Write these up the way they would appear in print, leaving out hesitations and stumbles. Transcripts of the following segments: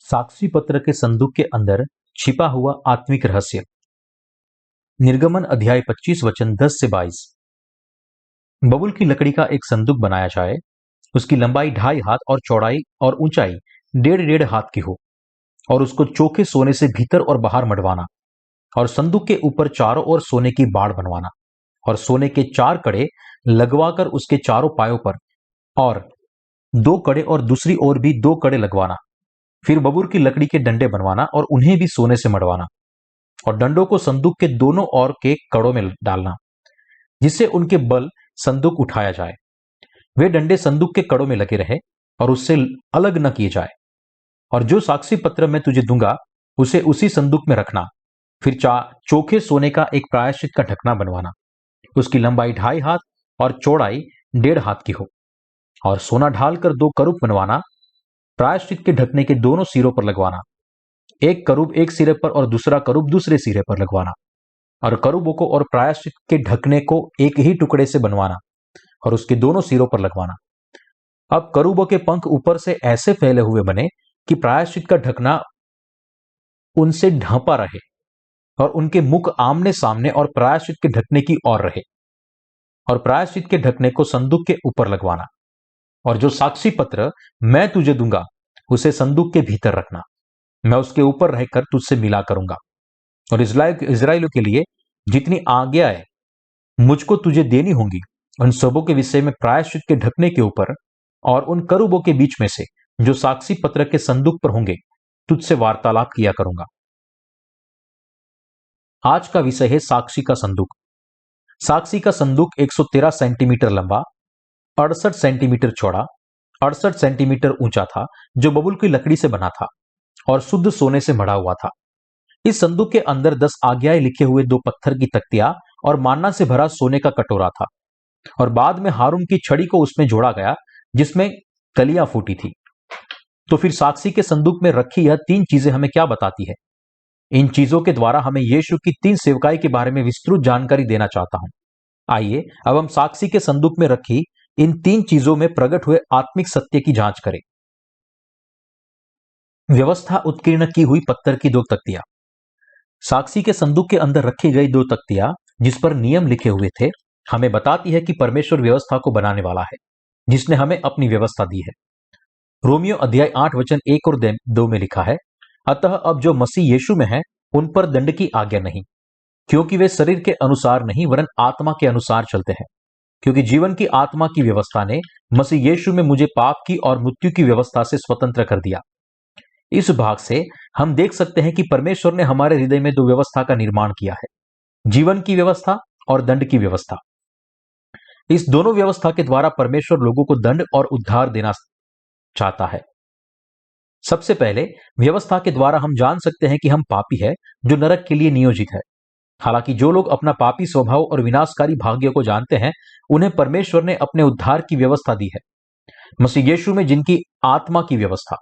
साक्षी पत्र के संदूक के अंदर छिपा हुआ आत्मिक रहस्य। निर्गमन अध्याय 25 वचन 10 से 22। बबूल की लकड़ी का एक संदूक बनाया जाए, उसकी लंबाई 2.5 हाथ और चौड़ाई और ऊंचाई 1.5 हाथ की हो, और उसको चोखे सोने से भीतर और बाहर मढ़वाना, और संदूक के ऊपर चारों ओर सोने की बाड़ बनवाना, और सोने के 4 कड़े लगवाकर उसके चारों पायों पर, और 2 कड़े और दूसरी ओर भी 2 कड़े लगवाना। फिर बबूल की लकड़ी के डंडे बनवाना और उन्हें भी सोने से मढ़वाना, और डंडों को संदूक के दोनों ओर के कड़ों में डालना, जिससे उनके बल संदूक उठाया जाए। वे डंडे संदूक के कड़ों में लगे रहे और उससे अलग न किए जाए। और जो साक्षी पत्र मैं तुझे दूंगा उसे उसी संदूक में रखना। फिर चोखे सोने का एक प्रायश्चित का ढकना बनवाना, उसकी लंबाई 2.5 हाथ और चौड़ाई 1.5 हाथ की हो, और सोना ढालकर 2 करूब बनवाना, प्रायश्चित के ढकने के दोनों सिरों पर लगवाना, एक करूब एक सिरे पर और दूसरा करूब दूसरे सिरे पर लगवाना, और करूबों को और प्रायश्चित के ढकने को एक ही टुकड़े से बनवाना और उसके दोनों सिरों पर लगवाना। अब करूबों के पंख ऊपर से ऐसे फैले हुए बने कि प्रायश्चित का ढकना उनसे ढांपा रहे, और उनके मुख आमने सामने और प्रायश्चित के ढकने की ओर रहे, और प्रायश्चित के ढकने को संदूक के ऊपर लगवाना। और जो साक्षी पत्र मैं तुझे दूंगा उसे संदूक के भीतर रखना। मैं उसके ऊपर रहकर तुझसे मिला करूंगा, और इजराइलियों के लिए जितनी आज्ञाएं मुझको तुझे देनी होंगी, उन सबों के विषय में प्रायश्चित के ढकने के ऊपर और उन करूबों के बीच में से जो साक्षी पत्र के संदूक पर होंगे तुझसे वार्तालाप किया करूंगा। आज का विषय है साक्षी का संदूक। साक्षी का संदूक 113 सेंटीमीटर लंबा, 68 सेंटीमीटर चौड़ा, 68 सेंटीमीटर ऊंचा था, जो बबूल की लकड़ी से बना था और शुद्ध सोने से मढ़ा हुआ था। इस संदूक के अंदर 10 आज्ञाएं लिखे हुए 2 पत्थर की तख्तियां और मान्ना से भरा सोने का कटोरा था, और बाद में हारून की छड़ी को उसमें जोड़ा गया जिसमें कलियां फूटी थी। तो फिर साक्षी के संदूक में रखी यह 3 चीजें हमें क्या बताती है? इन चीजों के द्वारा हमें यीशु की 3 सेवकाई के बारे में विस्तृत जानकारी देना चाहता हूं। आइए अब हम साक्षी के संदूक में रखी इन 3 चीजों में प्रकट हुए आत्मिक सत्य की जांच करें। व्यवस्था उत्कीर्ण की हुई पत्थर की 2 तख्तियां। साक्षी के संदूक के अंदर रखी गई 2 तख्तियां जिस पर नियम लिखे हुए थे हमें बताती है कि परमेश्वर व्यवस्था को बनाने वाला है, जिसने हमें अपनी व्यवस्था दी है। रोमियो अध्याय 8 वचन 1 और 2 में लिखा है, अतः अब जो मसीह यीशु में है उन पर दंड की आज्ञा नहीं, क्योंकि वे शरीर के अनुसार नहीं वरन आत्मा के अनुसार चलते हैं। क्योंकि जीवन की आत्मा की व्यवस्था ने मसीह यीशु में मुझे पाप की और मृत्यु की व्यवस्था से स्वतंत्र कर दिया। इस भाग से हम देख सकते हैं कि परमेश्वर ने हमारे हृदय में 2 व्यवस्था का निर्माण किया है, जीवन की व्यवस्था और दंड की व्यवस्था। इस दोनों व्यवस्था के द्वारा परमेश्वर लोगों को दंड और उद्धार देना चाहता है। सबसे पहले व्यवस्था के द्वारा हम जान सकते हैं कि हम पापी है जो नरक के लिए नियोजित है। हालांकि जो लोग अपना पापी स्वभाव और विनाशकारी भाग्य को जानते हैं, उन्हें परमेश्वर ने अपने उद्धार की व्यवस्था दी है, मसीह यीशु में जिनकी आत्मा की व्यवस्था।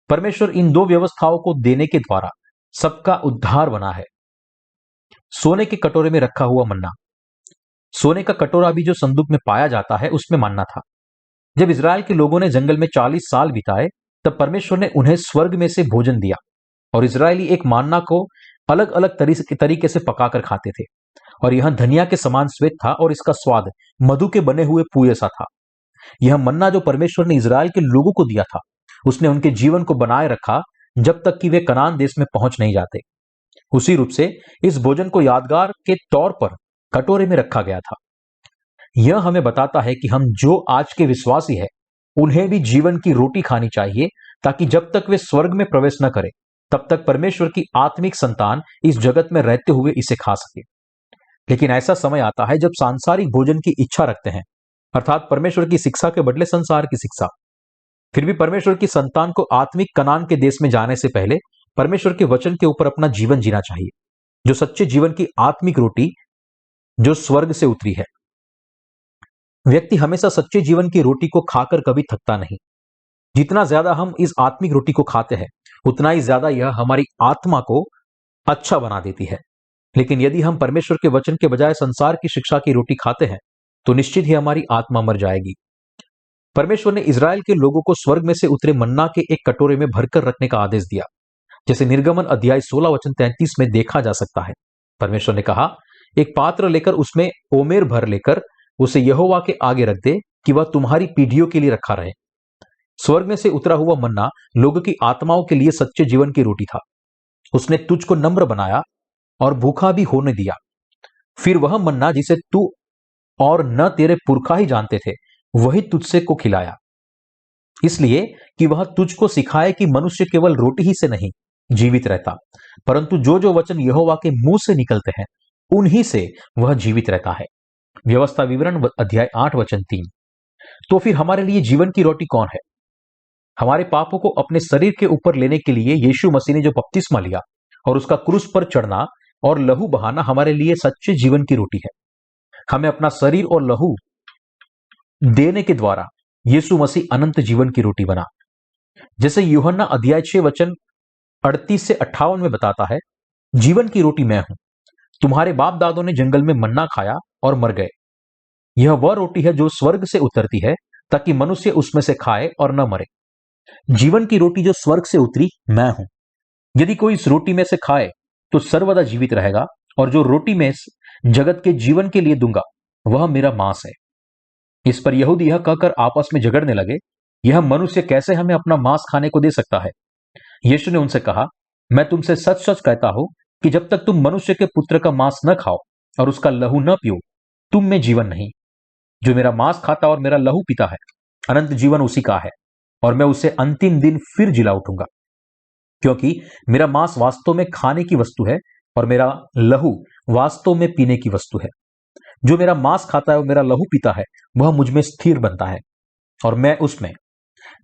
परमेश्वर इन 2 व्यवस्थाओं को देने के द्वारा सबका उद्धार बना है। सोने के कटोरे में रखा हुआ मन्ना। सोने का कटोरा भी जो संदूक में पाया जाता है उसमें मन्ना था। जब इजराइल के लोगों ने जंगल में 40 साल बिताए तब परमेश्वर ने उन्हें स्वर्ग में से भोजन दिया, और इजरायली एक मन्ना को अलग अलग तरीके से पकाकर खाते थे, और यह धनिया के समान श्वेत था और इसका स्वाद मधु के बने हुए पुए सा था। यह मन्ना जो परमेश्वर ने इजराइल के लोगों को दिया था, उसने उनके जीवन को बनाए रखा जब तक कि वे कनान देश में पहुंच नहीं जाते। उसी रूप से इस भोजन को यादगार के तौर पर कटोरे में रखा गया था। यह हमें बताता है कि हम जो आज के विश्वासी हैं उन्हें भी जीवन की रोटी खानी चाहिए, ताकि जब तक वे स्वर्ग में प्रवेश न करें तब तक परमेश्वर की आत्मिक संतान इस जगत में रहते हुए इसे खा सके। लेकिन ऐसा समय आता है जब सांसारिक भोजन की इच्छा रखते हैं, अर्थात परमेश्वर की शिक्षा के बदले संसार की शिक्षा। फिर भी परमेश्वर की संतान को आत्मिक कनान के देश में जाने से पहले परमेश्वर के वचन के ऊपर अपना जीवन जीना चाहिए, जो सच्चे जीवन की आत्मिक रोटी जो स्वर्ग से उतरी है। व्यक्ति हमेशा सच्चे जीवन की रोटी को खाकर कभी थकता नहीं। जितना ज्यादा हम इस आत्मिक रोटी को खाते हैं उतना ही ज्यादा यह हमारी आत्मा को अच्छा बना देती है। लेकिन यदि हम परमेश्वर के वचन के बजाय संसार की शिक्षा की रोटी खाते हैं तो निश्चित ही हमारी आत्मा मर जाएगी। परमेश्वर ने इज़राइल के लोगों को स्वर्ग में से उतरे मन्ना के एक कटोरे में भरकर रखने का आदेश दिया, जैसे निर्गमन अध्याय 16 वचन 33 में देखा जा सकता है। परमेश्वर ने कहा, एक पात्र लेकर उसमें ओमेर भर लेकर उसे यहोवा के आगे रख दे कि वह तुम्हारी पीढ़ियों के लिए रखा रहे। स्वर्ग में से उतरा हुआ मन्ना लोगों की आत्माओं के लिए सच्चे जीवन की रोटी था। उसने तुझको नम्र बनाया और भूखा भी होने दिया। फिर वह मन्ना जिसे तू और न तेरे पुरखा ही जानते थे, वही तुझसे को खिलाया, इसलिए कि वह तुझको सिखाए कि मनुष्य केवल रोटी ही से नहीं जीवित रहता, परंतु जो जो वचन यहोवा के मुंह से निकलते हैं उन्हीं से वह जीवित रहता है। व्यवस्था विवरण अध्याय 8 वचन 3। तो फिर हमारे लिए जीवन की रोटी कौन है? हमारे पापों को अपने शरीर के ऊपर लेने के लिए यीशु मसीह ने जो बपतिस्मा लिया और उसका क्रूस पर चढ़ना और लहू बहाना हमारे लिए सच्चे जीवन की रोटी है। हमें अपना शरीर और लहू देने के द्वारा यीशु मसीह अनंत जीवन की रोटी बना। जैसे यूहन्ना अध्याय 6 वचन 38 से 58 में बताता है, जीवन की रोटी मैं हूं। तुम्हारे बाप दादों ने जंगल में मन्ना खाया और मर गए। यह वह रोटी है जो स्वर्ग से उतरती है, ताकि मनुष्य उसमें से खाए और न मरे। जीवन की रोटी जो स्वर्ग से उतरी मैं हूं। यदि कोई इस रोटी में से खाए तो सर्वदा जीवित रहेगा, और जो रोटी में जगत के जीवन के लिए दूंगा वह मेरा मांस है। इस पर यहूदी यह कहकर आपस में झगड़ने लगे, यह मनुष्य कैसे हमें अपना मांस खाने को दे सकता है? यीशु ने उनसे कहा, मैं तुमसे सच सच कहता हूं कि जब तक तुम मनुष्य के पुत्र का मांस न खाओ और उसका लहू न पियो, तुम में जीवन नहीं। जो मेरा मांस खाता और मेरा लहू पीता है, अनंत जीवन उसी का है, और मैं उसे अंतिम दिन फिर जिला उठूंगा। क्योंकि मेरा मांस वास्तव में खाने की वस्तु है और मेरा लहू वास्तव में पीने की वस्तु है। जो मेरा मांस खाता है और मेरा लहू पीता है, वह मुझ में स्थिर बनता है और मैं उसमें।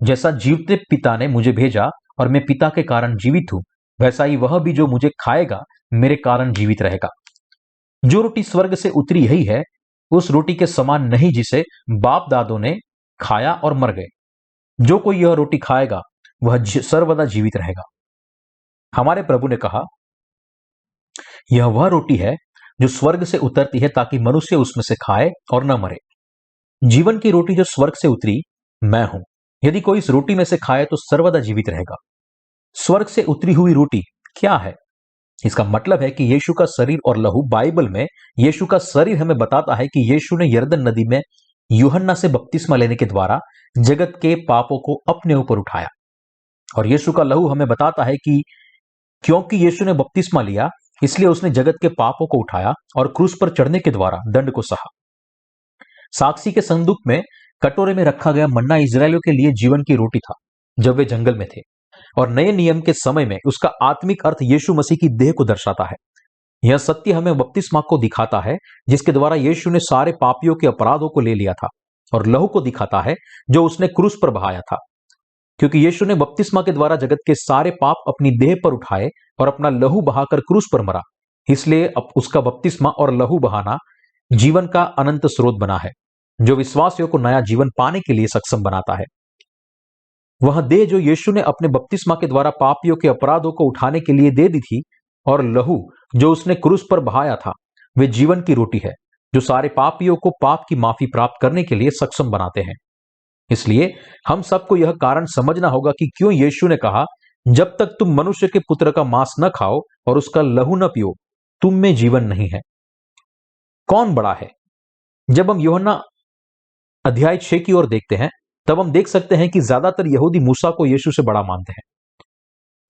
जैसा जीवते पिता ने मुझे भेजा और मैं पिता के कारण जीवित हूं, वैसा ही वह भी जो मुझे खाएगा मेरे कारण जीवित रहेगा। जो रोटी स्वर्ग से उतरी यही है, उस रोटी के समान नहीं जिसे बाप दादों ने खाया और मर गए। जो कोई यह रोटी खाएगा वह सर्वदा जीवित रहेगा। हमारे प्रभु ने कहा, यह वह रोटी है जो स्वर्ग से उतरती है, ताकि मनुष्य उसमें से खाए और न मरे। जीवन की रोटी जो स्वर्ग से उतरी मैं हूं। यदि कोई इस रोटी में से खाए तो सर्वदा जीवित रहेगा। स्वर्ग से उतरी हुई रोटी क्या है? इसका मतलब है कि यीशु का शरीर और लहू। बाइबल में यीशु का शरीर हमें बताता है कि यीशु ने यरदन नदी में यूहन्ना से बपतिस्मा लेने के द्वारा जगत के पापों को अपने ऊपर उठाया, और यीशु का लहू हमें बताता है कि क्योंकि यीशु ने बपतिस्मा लिया, इसलिए उसने जगत के पापों को उठाया और क्रूस पर चढ़ने के द्वारा दंड को सहा। साक्षी के संदूक में कटोरे में रखा गया मन्ना इजरायलियों के लिए जीवन की रोटी था जब वे जंगल में थे, और नए नियम के समय में उसका आत्मिक अर्थ यीशु मसीह की देह को दर्शाता है। यह सत्य हमें बपतिस्मा को दिखाता है, जिसके द्वारा यीशु ने सारे पापियों के अपराधों को ले लिया था, और लहू को दिखाता है जो उसने क्रूस पर बहाया था। क्योंकि यीशु ने बपतिस्मा के द्वारा जगत के सारे पाप अपनी देह पर उठाए और अपना लहू बहाकर क्रूस पर मरा, इसलिए अब उसका बपतिस्मा और लहू बहाना जीवन का अनंत स्रोत बना है, जो विश्वासियों को नया जीवन पाने के लिए सक्षम बनाता है। वह देह जो यीशु ने अपने बपतिस्मा के द्वारा पापियों के अपराधों को उठाने के लिए दे दी थी, और लहू जो उसने क्रूस पर बहाया था, वे जीवन की रोटी है जो सारे पापियों को पाप की माफी प्राप्त करने के लिए सक्षम बनाते हैं। इसलिए हम सबको यह कारण समझना होगा कि क्यों यीशु ने कहा, जब तक तुम मनुष्य के पुत्र का मांस न खाओ और उसका लहू न पियो, तुम में जीवन नहीं है। कौन बड़ा है? जब हम यूहन्ना अध्याय 6 की ओर देखते हैं, तब हम देख सकते हैं कि ज्यादातर यहूदी मूसा को यीशु से बड़ा मानते हैं।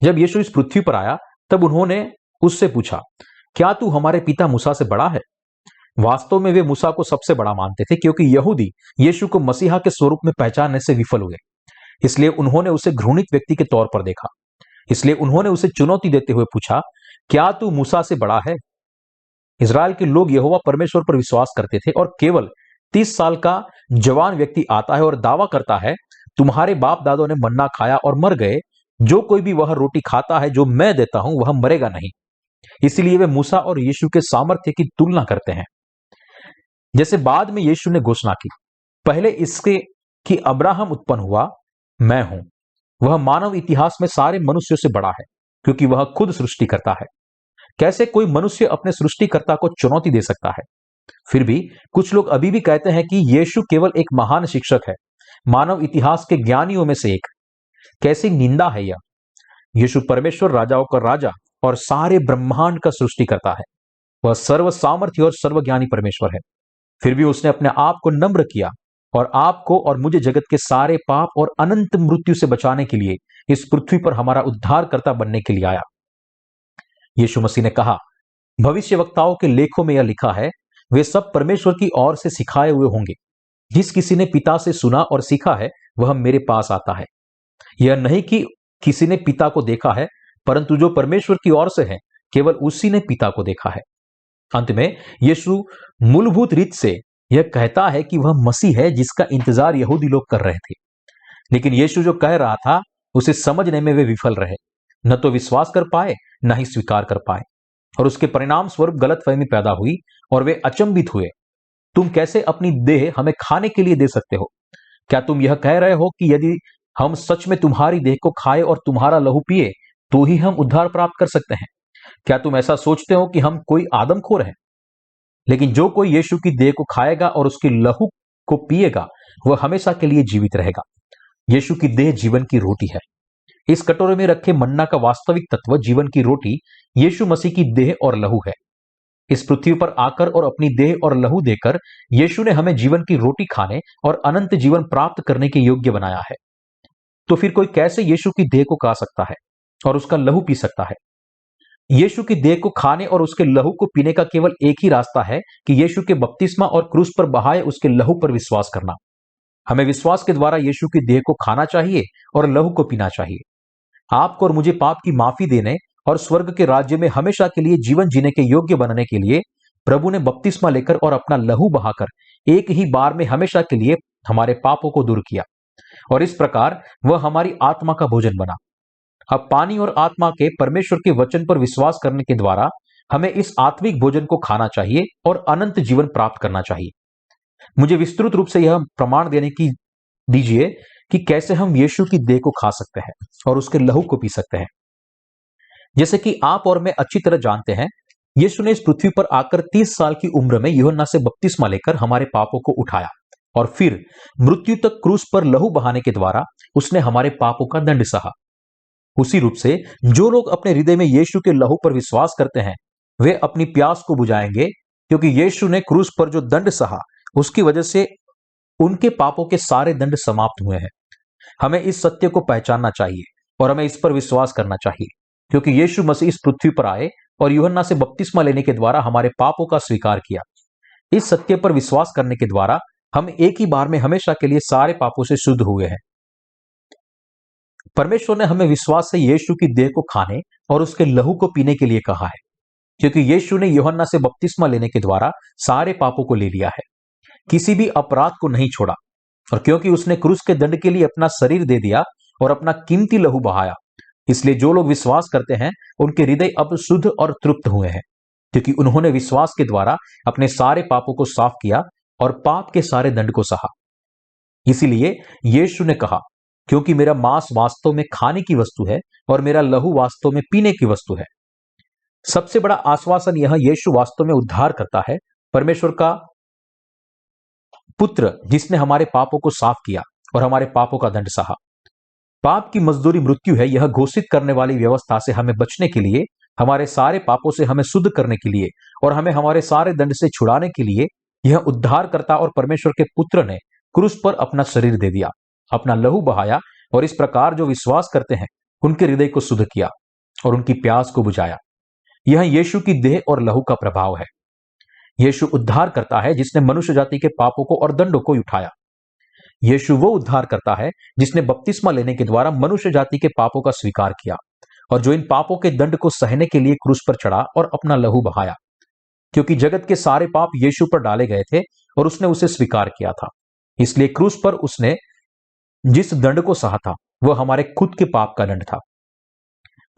जब यीशु इस पृथ्वी पर आया, तब उन्होंने उससे पूछा, क्या तू हमारे पिता मूसा से बड़ा है? वास्तव में वे मूसा को सबसे बड़ा मानते थे, क्योंकि यहूदी यीशु को मसीहा के स्वरूप में पहचानने से विफल हुए। इसलिए उन्होंने उसे घृणित व्यक्ति के तौर पर देखा। इसलिए उन्होंने उसे चुनौती देते हुए पूछा, क्या तू मूसा से बड़ा है? इज़राइल के लोग यहोवा परमेश्वर पर विश्वास करते थे, और केवल 30 साल का जवान व्यक्ति आता है और दावा करता है, तुम्हारे बाप दादों ने मन्ना खाया और मर गए। जो कोई भी वह रोटी खाता है जो मैं देता हूं, वह मरेगा नहीं। इसलिए वे मूसा और यीशु के सामर्थ्य की तुलना करते हैं। जैसे बाद में यीशु ने घोषणा की, पहले इसके कि अब्राहम उत्पन्न हुआ, मैं हूं। वह मानव इतिहास में सारे मनुष्यों से बड़ा है, क्योंकि वह खुद सृष्टि करता है। कैसे कोई मनुष्य अपने सृष्टिकर्ता को चुनौती दे सकता है? फिर भी कुछ लोग अभी भी कहते हैं कि यीशु केवल एक महान शिक्षक है, मानव इतिहास के ज्ञानियों में से एक। कैसी निंदा है यह। यीशु परमेश्वर, राजाओं का राजा और सारे ब्रह्मांड का सृष्टि करता है। वह सर्व सामर्थ्य और सर्वज्ञानी परमेश्वर है। फिर भी उसने अपने आप को नम्र किया और आपको और मुझे जगत के सारे पाप और अनंत मृत्यु से बचाने के लिए इस पृथ्वी पर हमारा उद्धारकर्ता बनने के लिए आया। यीशु मसीह ने कहा, भविष्यवक्ताओं के लेखों में यह लिखा है, वे सब परमेश्वर की ओर से सिखाए हुए होंगे। जिस किसी ने पिता से सुना और सीखा है वह मेरे पास आता है। यह नहीं कि किसी ने पिता को देखा है, परंतु जो परमेश्वर की ओर से है केवल उसी ने पिता को देखा है। अंत में यीशु मूलभूत रीत से यह कहता है कि वह मसीह है जिसका इंतजार यहूदी लोग कर रहे थे। लेकिन यीशु जो कह रहा था उसे समझने में वे विफल रहे। न तो विश्वास कर पाए, न ही स्वीकार कर पाए, और उसके परिणाम स्वरूप गलतफहमी पैदा हुई और वे अचंभित हुए। तुम कैसे अपनी देह हमें खाने के लिए दे सकते हो? क्या तुम यह कह रहे हो कि यदि हम सच में तुम्हारी देह को खाए और तुम्हारा लहू पिए तो ही हम उद्धार प्राप्त कर सकते हैं? क्या तुम ऐसा सोचते हो कि हम कोई आदमखोर हैं? लेकिन जो कोई यीशु की देह को खाएगा और उसके लहू को पिएगा वह हमेशा के लिए जीवित रहेगा। यीशु की देह जीवन की रोटी है। इस कटोरे में रखे मन्ना का वास्तविक तत्व जीवन की रोटी यीशु मसीह की देह और लहू है। इस पृथ्वी पर आकर और अपनी देह और लहू देकर यीशु ने हमें जीवन की रोटी खाने और अनंत जीवन प्राप्त करने के योग्य बनाया है। तो फिर कोई कैसे यीशु की देह को खा सकता है और उसका लहू पी सकता है? यीशु की देह को खाने और उसके लहू को पीने का केवल एक ही रास्ता है कि यीशु के बपतिस्मा और क्रूस पर बहाए उसके लहू पर विश्वास करना। हमें विश्वास के द्वारा यीशु की देह को खाना चाहिए और लहू को पीना चाहिए। आपको और मुझे पाप की माफी देने और स्वर्ग के राज्य में हमेशा के लिए जीवन जीने के योग्य बनने के लिए प्रभु ने बपतिस्मा लेकर और अपना लहू बहाकर एक ही बार में हमेशा के लिए हमारे पापों को दूर किया, और इस प्रकार वह हमारी आत्मा का भोजन बना। अब पानी और आत्मा के परमेश्वर के वचन पर विश्वास करने के द्वारा हमें इस आत्मिक भोजन को खाना चाहिए और अनंत जीवन प्राप्त करना चाहिए। मुझे विस्तृत रूप से यह प्रमाण देने की दीजिए कि कैसे हम यीशु की देह को खा सकते हैं और उसके लहू को पी सकते हैं। जैसे कि आप और मैं अच्छी तरह जानते हैं, यीशु ने इस पृथ्वी पर आकर 30 साल की उम्र में यूहन्ना से बपतिस्मा लेकर हमारे पापों को उठाया और फिर मृत्यु तक क्रूस पर लहू बहाने के द्वारा उसने हमारे पापों का दंड सहा। उसी रूप से जो लोग अपने हृदय में यीशु के लहू पर विश्वास करते हैं वे अपनी प्यास को बुझाएंगे, क्योंकि यीशु ने क्रूस पर जो दंड सहा उसकी वजह से उनके पापों के सारे दंड समाप्त हुए हैं। हमें इस सत्य को पहचानना चाहिए और हमें इस पर विश्वास करना चाहिए, क्योंकि यीशु मसीह इस पृथ्वी पर आए और यूहन्ना से बपतिस्मा लेने के द्वारा हमारे पापों का स्वीकार किया। इस सत्य पर विश्वास करने के द्वारा हम एक ही बार में हमेशा के लिए सारे पापों से शुद्ध हुए हैं। परमेश्वर ने हमें विश्वास से यीशु की देह को खाने और उसके लहू को पीने के लिए कहा है, क्योंकि यीशु ने यूहन्ना से बपतिस्मा लेने के द्वारा सारे पापों को ले लिया है, किसी भी अपराध को नहीं छोड़ा, और क्योंकि उसने क्रूस के दंड के लिए अपना शरीर दे दिया और अपना कीमती लहू बहाया, इसलिए जो लोग विश्वास करते हैं उनके हृदय अब शुद्ध और तृप्त हुए हैं, क्योंकि उन्होंने विश्वास के द्वारा अपने सारे पापों को साफ किया और पाप के सारे दंड को सहा। इसीलिए यीशु ने कहा, क्योंकि मेरा मांस वास्तव में खाने की वस्तु है और मेरा लहू वास्तव में पीने की वस्तु है। सबसे बड़ा आश्वासन यह, यीशु वास्तव में उद्धार करता है, परमेश्वर का पुत्र जिसने हमारे पापों को साफ किया और हमारे पापों का दंड सहा। पाप की मजदूरी मृत्यु है, यह घोषित करने वाली व्यवस्था से हमें बचने के लिए, हमारे सारे पापों से हमें शुद्ध करने के लिए और हमें हमारे सारे दंड से छुड़ाने के लिए यह उद्धारकर्ता और परमेश्वर के पुत्र ने क्रूस पर अपना शरीर दे दिया, अपना लहू बहाया, और इस प्रकार जो विश्वास करते हैं उनके हृदय को शुद्ध किया और उनकी प्यास को बुझाया। यह यीशु की देह और लहू का प्रभाव है। यीशु उद्धार करता है जिसने मनुष्य जाति के पापों को और दंडों को उठाया। यीशु वो उद्धार करता है जिसने बपतिस्मा लेने के द्वारा मनुष्य जाति के पापों का स्वीकार किया और जो इन पापों के दंड को सहने के लिए क्रूस पर चढ़ा और अपना लहू बहाया, क्योंकि जगत के सारे पाप यीशु पर डाले गए थे और उसने उसे स्वीकार किया था। इसलिए क्रूस पर उसने जिस दंड को सहा था वह हमारे खुद के पाप का दंड था।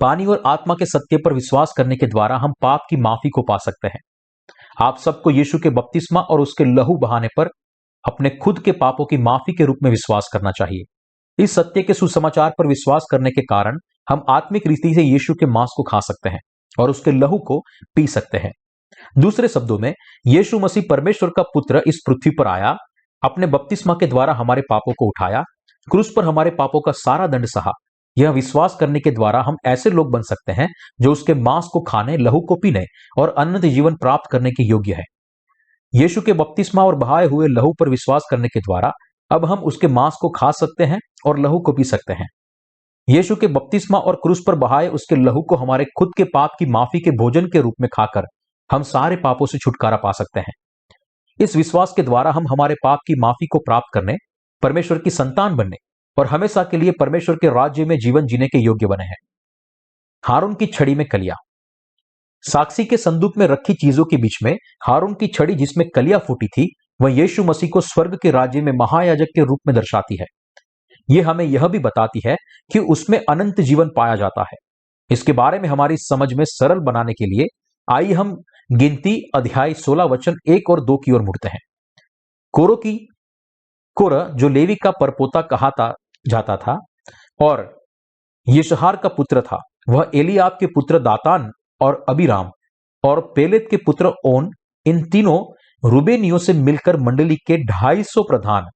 पानी और आत्मा के सत्य पर विश्वास करने के द्वारा हम पाप की माफी को पा सकते हैं। आप सबको यीशु के बपतिस्मा और उसके लहू बहाने पर अपने खुद के पापों की माफी के रूप में विश्वास करना चाहिए। इस सत्य के सुसमाचार पर विश्वास करने के कारण हम आत्मिक रीति से यीशु के मांस को खा सकते हैं और उसके लहू को पी सकते हैं। दूसरे शब्दों में, यीशु मसीह परमेश्वर का पुत्र इस पृथ्वी पर आया, अपने बपतिस्मा के द्वारा हमारे पापों को उठाया, क्रूस पर हमारे पापों का सारा दंड सहा। यह विश्वास करने के द्वारा हम ऐसे लोग बन सकते हैं जो उसके मांस को खाने, लहू को पीने और अनंत जीवन प्राप्त करने के योग्य है। यीशु के बपतिस्मा और बहाए हुए लहू पर विश्वास करने के द्वारा अब हम उसके मांस को खा सकते हैं और लहू को पी सकते हैं। यीशु के बपतिस्मा और क्रूस पर बहाए उसके लहू को हमारे खुद के पाप की माफी के भोजन के रूप में खाकर हम सारे पापों से छुटकारा पा सकते हैं। इस विश्वास के द्वारा हम हमारे पाप की माफी को प्राप्त करने, परमेश्वर की संतान बनने और हमेशा के लिए परमेश्वर के राज्य में जीवन जीने के योग्य बने हैं। हारून की छड़ी में कलियां। साक्षी के संदूक में रखी चीजों के बीच में हारून की छड़ी जिसमें कलियां फूटी थी, वह यीशु मसीह को स्वर्ग के राज्य में महायाजक के रूप में दर्शाती है। यह हमें यह भी बताती है कि उसमें अनंत जीवन पाया जाता है। इसके बारे में हमारी समझ में सरल बनाने के लिए आइए हम गिनती अध्याय 16 वचन 1 और 2 की ओर मुड़ते हैं। कोरह जो लेवी का परपोता कहा जाता था और यिशहार का पुत्र था, वह एलियाब के पुत्र दातान और अबीराम और पेलेत के पुत्र ओन, इन तीनों रूबेनियों से मिलकर मंडली के 250 प्रधान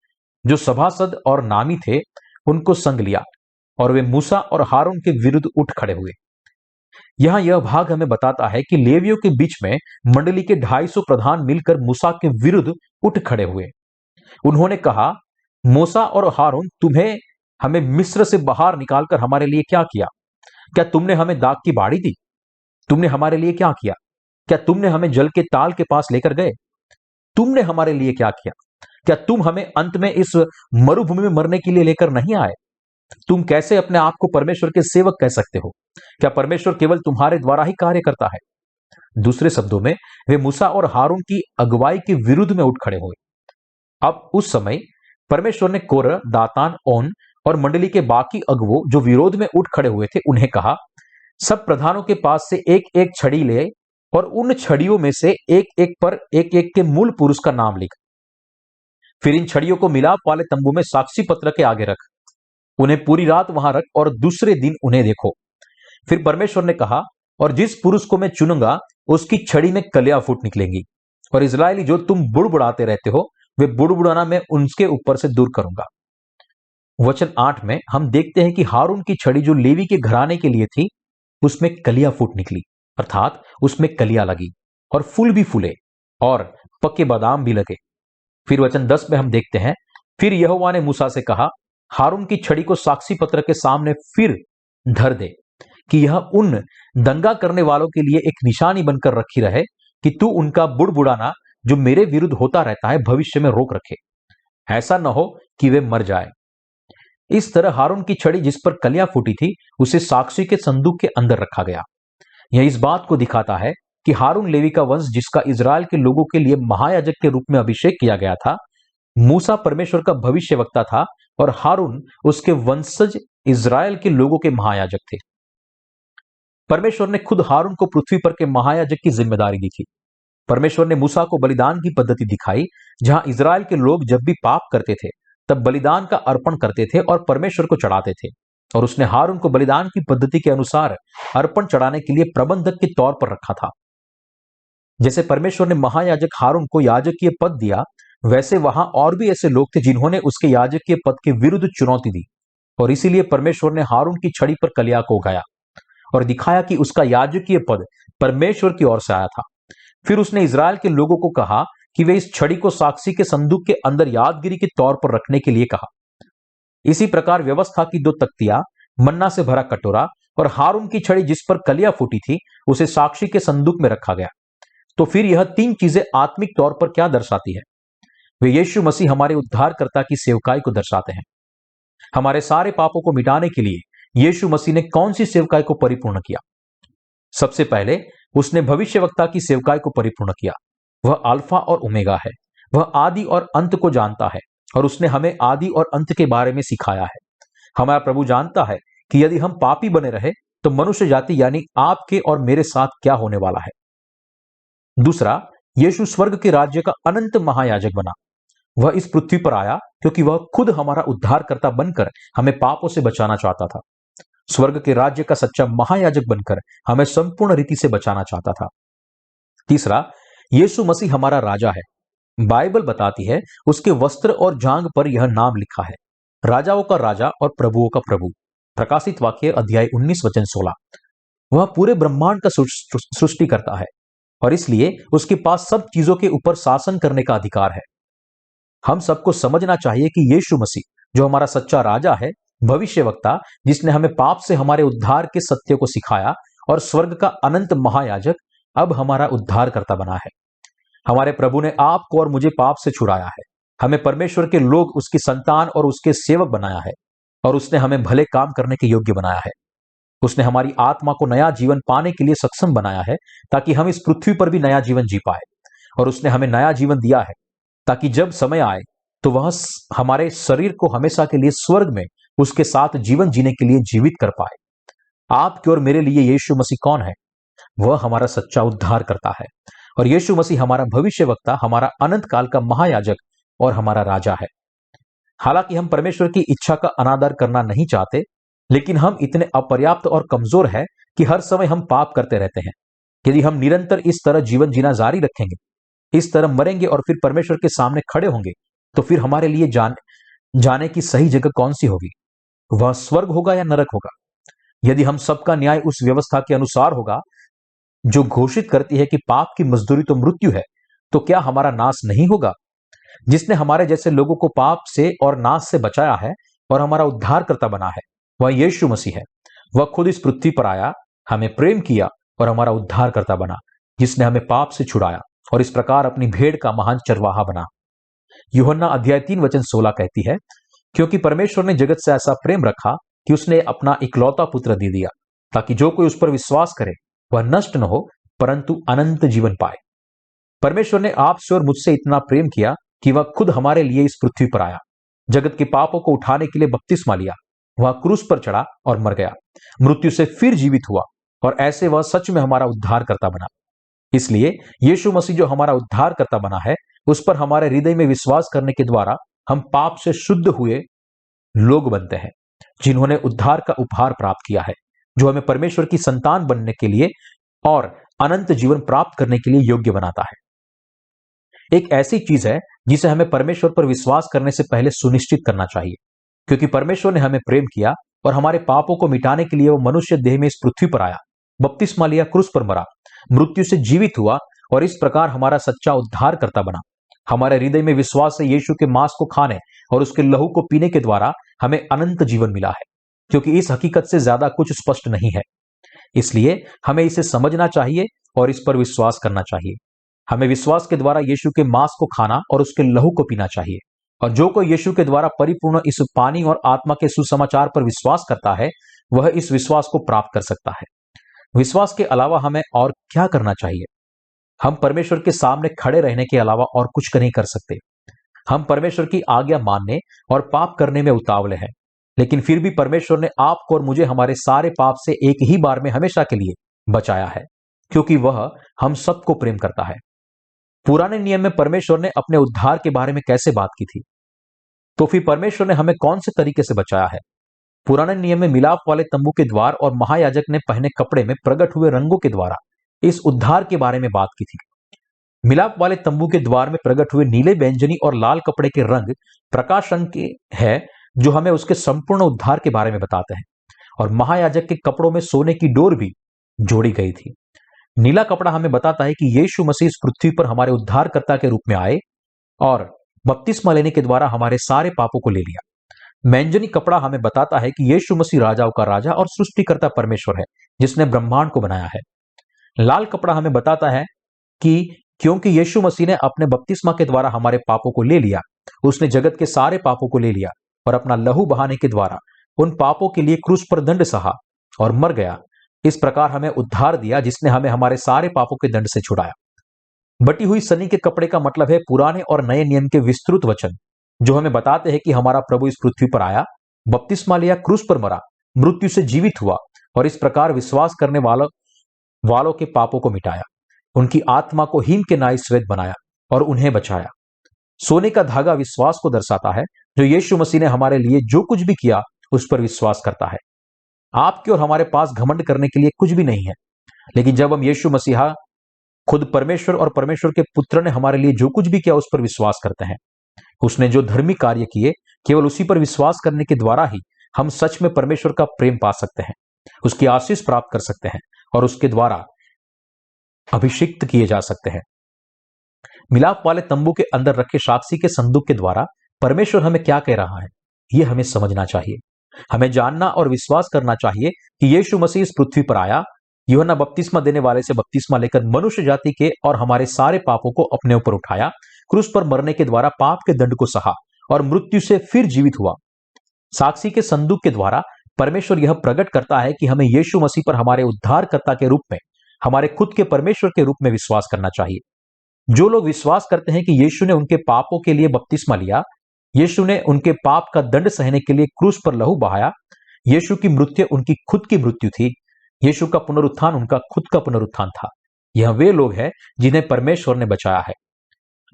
जो सभासद और नामी थे, उनको संग लिया और वे मूसा और हारून के विरुद्ध उठ खड़े हुए। यहां यह भाग हमें बताता है कि लेवियों के बीच में मंडली के 250 प्रधान मिलकर मूसा के विरुद्ध उठ खड़े हुए। उन्होंने कहा, मूसा और हारून, तुम्हें हमें मिस्र से बाहर निकालकर हमारे लिए क्या किया? क्या तुमने हमें दाख की बाड़ी दी? तुमने हमारे लिए क्या किया? क्या तुमने हमें जल के ताल के पास लेकर गए? तुमने हमारे लिए क्या किया? क्या तुम हमें अंत में इस मरुभूमि में मरने के लिए लेकर नहीं आए? तुम कैसे अपने आप को परमेश्वर के सेवक कह सकते हो? क्या परमेश्वर केवल तुम्हारे द्वारा ही कार्य करता है? दूसरे शब्दों में, वे मूसा और हारून की अगुवाई के विरुद्ध में उठ खड़े हुए। अब उस समय परमेश्वर ने कोरह, दातान, ओन और मंडली के बाकी अगुवों जो विरोध में उठ खड़े हुए थे, उन्हें कहा, सब प्रधानों के पास से एक एक छड़ी ले और उन छड़ियों में से एक एक पर एक एक के मूल पुरुष का नाम लिख। फिर इन छड़ियों को मिलाप वाले तंबू में साक्षी पत्र के आगे रख। उन्हें पूरी रात वहां रख और दूसरे दिन उन्हें देखो। फिर परमेश्वर ने कहा, और जिस पुरुष को मैं चुनूंगा उसकी छड़ी में कलियां फूट निकलेंगी, और इजरायली जो तुम बुड़बुड़ाते रहते हो, वे बुड़बुड़ाना मैं उनके ऊपर से दूर करूंगा। वचन 8 में हम देखते हैं कि हारून की छड़ी जो लेवी के घराने के लिए थी, उसमें कलियां फूट निकली, अर्थात उसमें कलियां लगी और फूल भी फूले और पक्के बादाम भी लगे। फिर वचन 10 में हम देखते हैं, फिर यहोवा ने मूसा से कहा, हारून की छड़ी को साक्षी पत्र के सामने फिर धर दे कि यह उन दंगा करने वालों के लिए एक निशानी बनकर रखी रहे कि तू उनका बुड़बुड़ाना जो मेरे विरुद्ध होता रहता है भविष्य में रोक रखे, ऐसा न हो कि वे मर जाए। इस तरह हारून की छड़ी जिस पर कलियां फूटी थी, उसे साक्षी के संदूक के अंदर रखा गया। यह इस बात को दिखाता है कि हारून लेवी का वंश, जिसका इजराइल के लोगों के लिए महायाजक के रूप में अभिषेक किया गया था, मूसा परमेश्वर का भविष्यवक्ता था और हारून उसके वंशज इजराइल के लोगों के महायाजक थे। परमेश्वर ने खुद हारून को पृथ्वी पर के महायाजक की जिम्मेदारी दी थी। परमेश्वर ने मूसा को बलिदान की पद्धति दिखाई, जहां इजराइल के लोग जब भी पाप करते थे तब बलिदान का अर्पण करते थे और परमेश्वर को चढ़ाते थे, और उसने हारून को बलिदान की पद्धति के अनुसार अर्पण चढ़ाने के लिए प्रबंधक के तौर पर रखा था। जैसे परमेश्वर ने महायाजक हारून को याजकीय पद दिया, वैसे वहां और भी ऐसे लोग थे जिन्होंने उसके याजकीय पद के विरुद्ध चुनौती दी, और इसीलिए परमेश्वर ने हारून की छड़ी पर कलियां को उगाया और दिखाया कि उसका याजकीय पद परमेश्वर की ओर से आया था। फिर उसने इजराइल के लोगों को कहा कि वे इस छड़ी को साक्षी के संदूक के अंदर यादगिरी के तौर पर रखने के लिए कहा। इसी प्रकार व्यवस्था की 2 तख्तियां, मन्ना से भरा कटोरा और हारून की छड़ी जिस पर कलियां फूटी थी, उसे साक्षी के संदूक में रखा गया। तो फिर यह 3 चीजें आत्मिक तौर पर क्या दर्शाती है? वे यीशु मसीह हमारे उद्धारकर्ता की सेवकाई को दर्शाते हैं। हमारे सारे पापों को मिटाने के लिए यीशु मसीह ने कौन सी सेवकाई को परिपूर्ण किया? सबसे पहले उसने भविष्यवक्ता की सेवकाई को परिपूर्ण किया। वह अल्फा और ओमेगा है, वह आदि और अंत को जानता है, और उसने हमें आदि और अंत के बारे में सिखाया है। हमारा प्रभु जानता है कि यदि हम पापी बने रहे तो मनुष्य जाति यानी आपके और मेरे साथ क्या होने वाला है। दूसरा, यीशु स्वर्ग के राज्य का अनंत महायाजक बना। वह इस पृथ्वी पर आया क्योंकि वह खुद हमारा उद्धारकर्ता बनकर हमें पापों से बचाना चाहता था। स्वर्ग के राज्य का सच्चा महायाजक बनकर हमें संपूर्ण रीति से बचाना चाहता था। तीसरा, यीशु मसीह हमारा राजा है। बाइबल बताती है उसके वस्त्र और जांग पर यह नाम लिखा है, राजाओं का राजा और प्रभुओं का प्रभु। प्रकाशित वाक्य अध्याय 19 वचन 16। वह पूरे ब्रह्मांड का सृष्टि करता है और इसलिए उसके पास सब चीजों के ऊपर शासन करने का अधिकार है। हम सबको समझना चाहिए कि यीशु मसीह जो हमारा सच्चा राजा है, भविष्यवक्ता जिसने हमें पाप से हमारे उद्धार के सत्य को सिखाया, और स्वर्ग का अनंत महायाजक अब हमारा उद्धारकर्ता बना है। हमारे प्रभु ने आपको और मुझे पाप से छुड़ाया है, हमें परमेश्वर के लोग, उसकी संतान और उसके सेवक बनाया है, और उसने हमें भले काम करने के योग्य बनाया है। उसने हमारी आत्मा को नया जीवन पाने के लिए सक्षम बनाया है, ताकि हम इस पृथ्वी पर भी नया जीवन जी पाए। और उसने हमें नया जीवन दिया है ताकि जब समय आए तो वह हमारे शरीर को हमेशा के लिए स्वर्ग में उसके साथ जीवन जीने के लिए जीवित कर पाए। आपके और मेरे लिए यीशु मसीह कौन है? वह हमारा सच्चा उद्धार करता है, और यीशु मसीह हमारा भविष्यवक्ता, हमारा अनंत काल का महायाजक और हमारा राजा है। हालांकि हम परमेश्वर की इच्छा का अनादर करना नहीं चाहते, लेकिन हम इतने अपर्याप्त और कमजोर हैं कि हर समय हम पाप करते रहते हैं। यदि हम निरंतर इस तरह जीवन जीना जारी रखेंगे, इस तरह मरेंगे और फिर परमेश्वर के सामने खड़े होंगे, तो फिर हमारे लिए जाने की सही जगह कौन सी होगी? वह स्वर्ग होगा या नरक होगा? यदि हम सबका न्याय उस व्यवस्था के अनुसार होगा जो घोषित करती है कि पाप की मजदूरी तो मृत्यु है, तो क्या हमारा नाश नहीं होगा? जिसने हमारे जैसे लोगों को पाप से और नाश से बचाया है और हमारा उद्धारकर्ता बना है, वह यीशु मसीह है। वह खुद इस पृथ्वी पर आया, हमें प्रेम किया और हमारा उद्धारकर्ता बना, जिसने हमें पाप से छुड़ाया और इस प्रकार अपनी भेड़ का महान चरवाहा बना। यूहन्ना अध्याय 3 वचन 16 कहती है, क्योंकि परमेश्वर ने जगत से ऐसा प्रेम रखा कि उसने अपना इकलौता पुत्र दे दिया, ताकि जो कोई उस पर विश्वास करे वह नष्ट न हो, परंतु अनंत जीवन पाए। परमेश्वर ने आपसे और मुझसे इतना प्रेम किया कि वह खुद हमारे लिए इस पृथ्वी पर आया, जगत के पापों को उठाने के लिए बपतिस्मा लिया, वह क्रूस पर चढ़ा और मर गया, मृत्यु से फिर जीवित हुआ, और ऐसे वह सच में हमारा उद्धारकर्ता बना। इसलिए यीशु मसीह जो हमारा उद्धारकर्ता बना है, उस पर हमारे हृदय में विश्वास करने के द्वारा हम पाप से शुद्ध हुए लोग बनते हैं, जिन्होंने उद्धार का उपहार प्राप्त किया है, जो हमें परमेश्वर की संतान बनने के लिए और अनंत जीवन प्राप्त करने के लिए योग्य बनाता है। एक ऐसी चीज है जिसे हमें परमेश्वर पर विश्वास करने से पहले सुनिश्चित करना चाहिए, क्योंकि परमेश्वर ने हमें प्रेम किया और हमारे पापों को मिटाने के लिए वो मनुष्य देह में इस पृथ्वी पर आया, बपतिस्मा लिया, क्रूस पर मरा, मृत्यु से जीवित हुआ और इस प्रकार हमारा सच्चा उद्धारकर्ता बना। हमारे हृदय में विश्वास से यीशु के मांस को खाने और उसके लहू को पीने के द्वारा हमें अनंत जीवन मिला है, क्योंकि इस हकीकत से ज्यादा कुछ स्पष्ट नहीं है। इसलिए हमें इसे समझना चाहिए और इस पर विश्वास करना चाहिए। हमें विश्वास के द्वारा यीशु के मांस को खाना और उसके लहू को पीना चाहिए, और जो कोई यीशु के द्वारा परिपूर्ण इस पानी और आत्मा के सुसमाचार पर विश्वास करता है, वह इस विश्वास को प्राप्त कर सकता है। विश्वास के अलावा हमें और क्या करना चाहिए? हम परमेश्वर के सामने खड़े रहने के अलावा और कुछ नहीं कर सकते। हम परमेश्वर की आज्ञा मानने और पाप करने में उतावले हैं, लेकिन फिर भी परमेश्वर ने आपको और मुझे हमारे सारे पाप से एक ही बार में हमेशा के लिए बचाया है, क्योंकि वह हम सबको प्रेम करता है। पुराने नियम में परमेश्वर ने अपने उद्धार के बारे में कैसे बात की थी? तो फिर परमेश्वर ने हमें कौन से तरीके से बचाया है? पुराने नियम में मिलाप वाले तंबू के द्वार और महायाजक ने पहने कपड़े में प्रकट हुए रंगों के द्वारा इस उद्धार के बारे में बात की थी। मिलाप वाले तंबू के द्वार में प्रकट हुए नीले, बैंगनी और लाल कपड़े के रंग प्रकाश रंग के हैं, जो हमें उसके संपूर्ण उद्धार के बारे में बताते हैं। और महायाजक के कपड़ों में सोने की डोर भी जोड़ी गई थी। नीला कपड़ा हमें बताता है कि यीशु मसीह इस पृथ्वी पर हमारे उद्धारकर्ता के रूप में आए और बपतिस्मा लेने के द्वारा हमारे सारे पापों को ले लिया। बैंगनी कपड़ा हमें बताता है कि यीशु मसीह राजाओं का राजा और सृष्टिकर्ता परमेश्वर है, जिसने ब्रह्मांड को बनाया है। लाल कपड़ा हमें बताता है कि क्योंकि यीशु मसीह ने अपने बपतिस्मा के द्वारा हमारे पापों को ले लिया, उसने जगत के सारे पापों को ले लिया और अपना लहू बहाने के द्वारा उन पापों के लिए क्रूस पर दंड सहा और मर गया। इस प्रकार हमें उद्धार दिया, जिसने हमें हमारे सारे पापों के दंड से छुड़ाया। बटी हुई सनी के कपड़े का मतलब है पुराने और नए नियम के विस्तृत वचन, जो हमें बताते हैं कि हमारा प्रभु इस पृथ्वी पर आया, बपतिस्मा लिया, क्रूस पर मरा, मृत्यु से जीवित हुआ और इस प्रकार विश्वास करने वालों के पापों को मिटाया, उनकी आत्मा को हिम के नाई श्वेत बनाया और उन्हें बचाया। सोने का धागा विश्वास को दर्शाता है, जो यीशु मसीह ने हमारे लिए जो कुछ भी किया उस पर विश्वास करता है। आपके और हमारे पास घमंड करने के लिए कुछ भी नहीं है, लेकिन जब हम यीशु मसीहा खुद परमेश्वर और परमेश्वर के पुत्र ने हमारे लिए जो कुछ भी किया उस पर विश्वास करते हैं। उसने जो धर्मी कार्य किए, केवल उसी पर विश्वास करने के द्वारा ही हम सच में परमेश्वर का प्रेम पा सकते हैं, उसकी आशीष प्राप्त कर सकते हैं और उसके द्वारा अभिषिक्त किए जा सकते हैं। मिलाप वाले तंबू के अंदर रखे साक्षी के संदूक के द्वारा परमेश्वर हमें क्या कह रहा है, यह हमें समझना चाहिए। हमें जानना और विश्वास करना चाहिए कि यीशु मसीह इस पृथ्वी पर आया, यूहन्ना बपतिस्मा देने वाले से बपतिस्मा लेकर मनुष्य जाति के और हमारे सारे पापों को अपने ऊपर उठाया, क्रूस पर मरने के द्वारा पाप के दंड को सहा और मृत्यु से फिर जीवित हुआ। साक्षी के संदूक के द्वारा परमेश्वर यह प्रकट करता है कि हमें यीशु मसीह पर हमारे उद्धारकर्ता के रूप में, हमारे खुद के परमेश्वर के रूप में विश्वास करना चाहिए। जो लोग विश्वास करते हैं कि यीशु ने उनके पापों के लिए बपतिस्मा लिया, यीशु ने उनके पाप का दंड सहने के लिए क्रूस पर लहू बहाया, यीशु की मृत्यु उनकी खुद की मृत्यु थी, यीशु का पुनरुत्थान उनका खुद का पुनरुत्थान था, यह वे लोग हैं जिन्हें परमेश्वर ने बचाया है।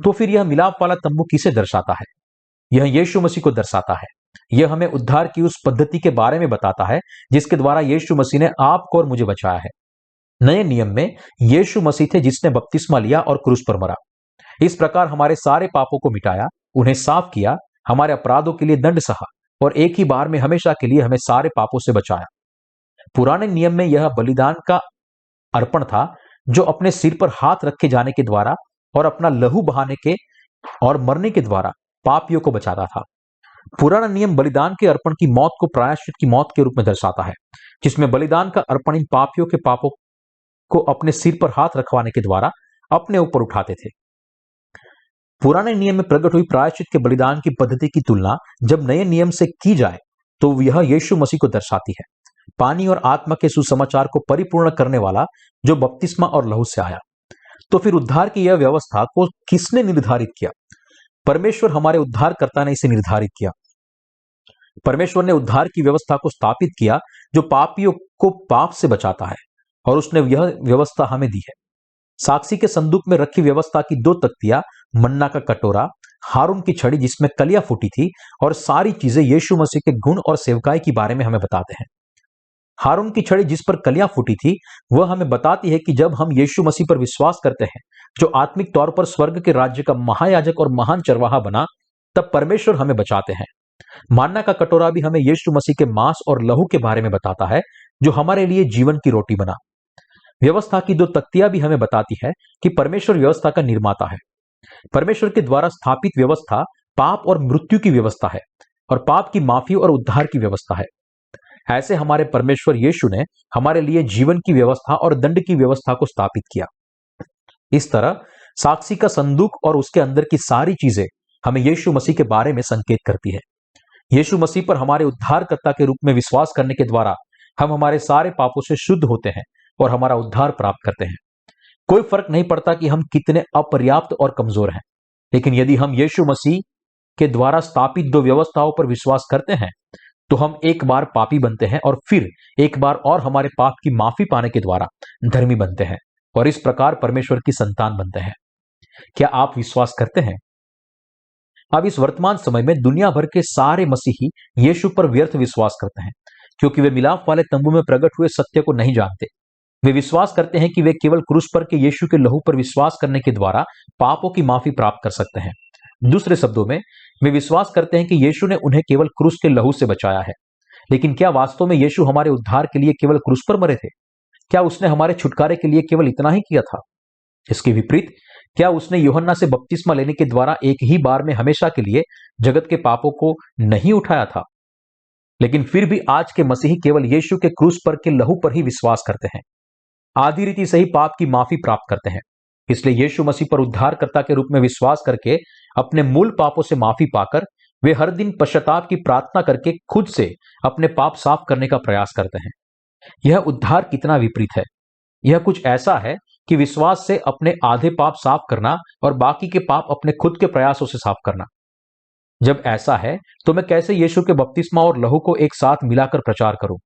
तो फिर यह मिलाप वाला तंबू किसे दर्शाता है? यह यीशु मसीह को दर्शाता है। यह हमें उद्धार की उस पद्धति के बारे में बताता है जिसके द्वारा यीशु मसीह ने आपको और मुझे बचाया है। नए नियम में यीशु मसीह थे जिसने बपतिस्मा लिया और क्रूस पर मरा। इस प्रकार हमारे सारे पापों को मिटाया, उन्हें साफ किया, हमारे अपराधों के लिए दंड सहा और एक ही बार में हमेशा के लिए हमें सारे पापों से बचाया। पुराने नियम में यह बलिदान का अर्पण था जो अपने सिर पर हाथ रखे जाने के द्वारा और अपना लहू बहाने के और मरने के द्वारा पापियों को बचाता था। पुराना नियम बलिदान के अर्पण की मौत को प्रायश्चित की मौत के रूप में दर्शाता है, जिसमें बलिदान का अर्पण इन पापियों के पापों को अपने सिर पर हाथ रखवाने के द्वारा अपने ऊपर उठाते थे। पुराने नियम में प्रकट हुई प्रायश्चित के बलिदान की पद्धति की तुलना जब नए नियम से की जाए तो यह यीशु मसीह को दर्शाती है, पानी और आत्मा के सुसमाचार को परिपूर्ण करने वाला जो बपतिस्मा और लहू से आया। तो फिर उद्धार की यह व्यवस्था को किसने निर्धारित किया? परमेश्वर हमारे उद्धारकर्ता ने इसे निर्धारित किया। परमेश्वर ने उद्धार की व्यवस्था को स्थापित किया जो पापियों को पाप से बचाता है, और उसने यह व्यवस्था हमें दी है। साक्षी के संदूक में रखी व्यवस्था की 2 तख्तियां, मन्ना का कटोरा, हारून की छड़ी जिसमें कलियां फूटी थी, और सारी चीजें यीशु मसीह के गुण और सेवकाई के बारे में हमें बताते हैं। हारून की छड़ी जिस पर कलियां फूटी थी वह हमें बताती है कि जब हम यीशु मसीह पर विश्वास करते हैं, जो आत्मिक तौर पर स्वर्ग के राज्य का महायाजक और महान चरवाहा बना, तब परमेश्वर हमें बचाते हैं। मन्ना का कटोरा भी हमें यीशु मसीह के मांस और लहू के बारे में बताता है जो हमारे लिए जीवन की रोटी बना। व्यवस्था की 2 तख्तियां भी हमें बताती है कि परमेश्वर व्यवस्था का निर्माता है। परमेश्वर के द्वारा स्थापित व्यवस्था पाप और मृत्यु की व्यवस्था है और पाप की माफी और उद्धार की व्यवस्था है। ऐसे हमारे परमेश्वर यीशु ने हमारे लिए जीवन की व्यवस्था और दंड की व्यवस्था को स्थापित किया। इस तरह साक्षी का संदूक और उसके अंदर की सारी चीजें हमें यीशु मसीह के बारे में संकेत करती है। यीशु मसीह पर हमारे उद्धारकर्ता के रूप में विश्वास करने के द्वारा हम हमारे सारे पापों से शुद्ध होते हैं और हमारा उद्धार प्राप्त करते हैं। कोई फर्क नहीं पड़ता कि हम कितने अपर्याप्त और कमजोर हैं, लेकिन यदि हम यीशु मसीह के द्वारा स्थापित 2 व्यवस्थाओं पर विश्वास करते हैं तो हम एक बार पापी बनते हैं और फिर एक बार और हमारे पाप की माफी पाने के द्वारा धर्मी बनते हैं और इस प्रकार परमेश्वर की संतान बनते हैं। क्या आप विश्वास करते हैं? अब इस वर्तमान समय में दुनिया भर के सारे मसीही यीशु पर व्यर्थ विश्वास करते हैं क्योंकि वे मिलाप वाले तंबू में प्रकट हुए सत्य को नहीं जानते। वे विश्वास करते हैं कि वे केवल क्रूस पर के यीशु के लहू पर विश्वास करने के द्वारा पापों की माफी प्राप्त कर सकते हैं। दूसरे शब्दों में, वे विश्वास करते हैं कि यीशु ने उन्हें केवल क्रूस के लहू से बचाया है। लेकिन क्या वास्तव में यीशु हमारे उद्धार के लिए केवल क्रूस पर मरे थे? क्या उसने हमारे छुटकारे के लिए केवल इतना ही किया था? इसके विपरीत, क्या उसने यूहन्ना से बपतिस्मा लेने के द्वारा एक ही बार में हमेशा के लिए जगत के पापों को नहीं उठाया था? लेकिन फिर भी आज के मसीही केवल यीशु के क्रूस पर के लहू पर ही विश्वास करते हैं, आधी रीति से ही पाप की माफी प्राप्त करते हैं। इसलिए यीशु मसीह पर उद्धारकर्ता के रूप में विश्वास करके अपने मूल पापों से माफी पाकर वे हर दिन पश्चाताप की प्रार्थना करके खुद से अपने पाप साफ करने का प्रयास करते हैं। यह उद्धार कितना विपरीत है! यह कुछ ऐसा है कि विश्वास से अपने आधे पाप साफ करना और बाकी के पाप अपने खुद के प्रयासों से साफ करना। जब ऐसा है तो मैं कैसे यीशु के बपतिस्मा और लहू को एक साथ मिलाकर प्रचार करूं?